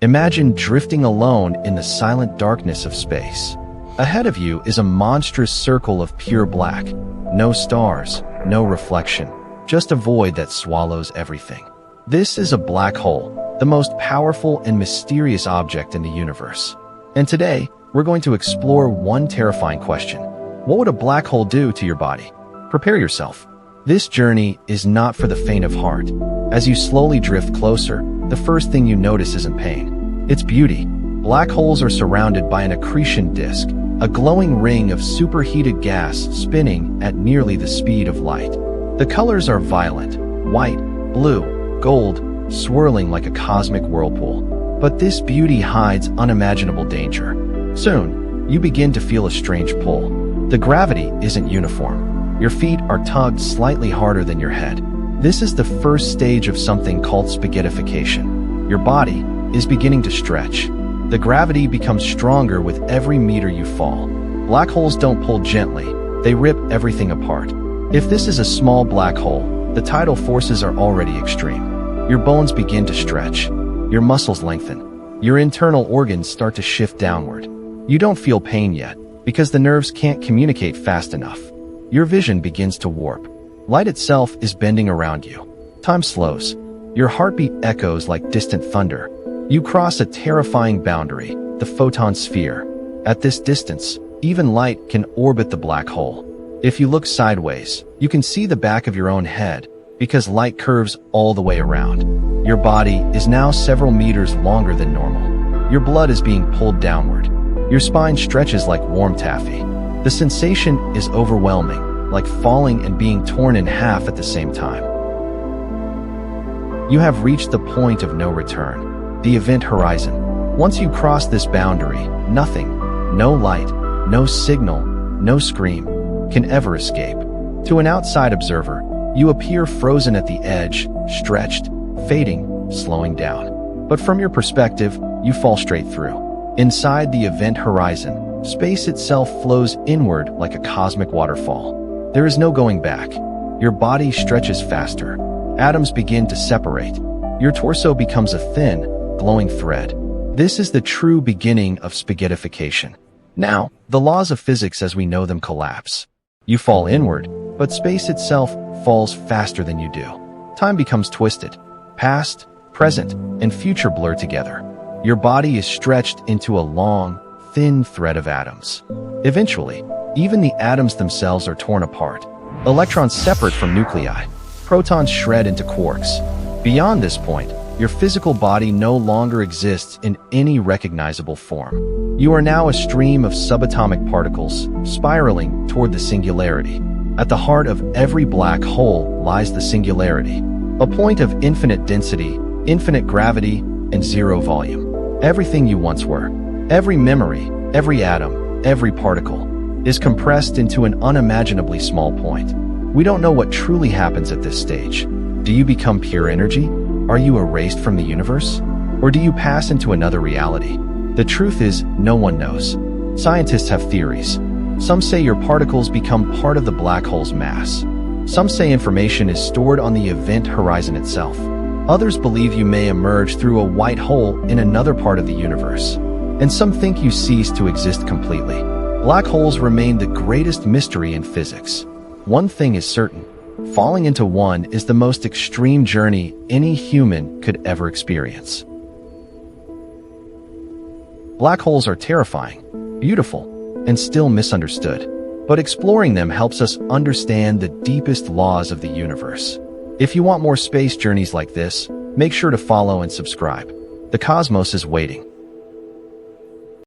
Imagine drifting alone in the silent darkness of space. Ahead of you is a monstrous circle of pure black. No stars, no reflection, just a void that swallows everything. This is a black hole, the most powerful and mysterious object in the universe. And today, we're going to explore one terrifying question. What would a black hole do to your body? Prepare yourself. This journey is not for the faint of heart. As you slowly drift closer, the first thing you notice isn't pain. It's beauty. Black holes are surrounded by an accretion disk, a glowing ring of superheated gas spinning at nearly the speed of light. The colors are violent, white, blue, gold, swirling like a cosmic whirlpool. But this beauty hides unimaginable danger. Soon, you begin to feel a strange pull. The gravity isn't uniform. Your feet are tugged slightly harder than your head. This is the first stage of something called spaghettification. Your body is beginning to stretch. The gravity becomes stronger with every meter you fall. Black holes don't pull gently, they rip everything apart. If this is a small black hole, the tidal forces are already extreme. Your bones begin to stretch. Your muscles lengthen. Your internal organs start to shift downward. You don't feel pain yet, because the nerves can't communicate fast enough. Your vision begins to warp. Light itself is bending around you. Time slows. Your heartbeat echoes like distant thunder. You cross a terrifying boundary, the photon sphere. At this distance, even light can orbit the black hole. If you look sideways, you can see the back of your own head, because light curves all the way around. Your body is now several meters longer than normal. Your blood is being pulled downward. Your spine stretches like warm taffy. The sensation is overwhelming, like falling and being torn in half at the same time. You have reached the point of no return. The event horizon. Once you cross this boundary, nothing, no light, no signal, no scream, can ever escape. To an outside observer, you appear frozen at the edge, stretched, fading, slowing down. But from your perspective, you fall straight through. Inside the event horizon, space itself flows inward like a cosmic waterfall. There is no going back. Your body stretches faster. Atoms begin to separate. Your torso becomes a thin, glowing thread. This is the true beginning of spaghettification. Now, the laws of physics as we know them collapse. You fall inward, but space itself falls faster than you do. Time becomes twisted. Past, present, and future blur together. Your body is stretched into a long, thin thread of atoms. Eventually, even the atoms themselves are torn apart. Electrons separate from nuclei. Protons shred into quarks. Beyond this point, your physical body no longer exists in any recognizable form. You are now a stream of subatomic particles, spiraling toward the singularity. At the heart of every black hole lies the singularity, a point of infinite density, infinite gravity, and zero volume. Everything you once were, every memory, every atom, every particle, is compressed into an unimaginably small point. We don't know what truly happens at this stage. Do you become pure energy? Are you erased from the universe? Or do you pass into another reality? The truth is, no one knows. Scientists have theories. Some say your particles become part of the black hole's mass. Some say information is stored on the event horizon itself. Others believe you may emerge through a white hole in another part of the universe. And some think you cease to exist completely. Black holes remain the greatest mystery in physics. One thing is certain. Falling into one is the most extreme journey any human could ever experience. Black holes are terrifying, beautiful, and still misunderstood. But exploring them helps us understand the deepest laws of the universe. If you want more space journeys like this, make sure to follow and subscribe. The cosmos is waiting.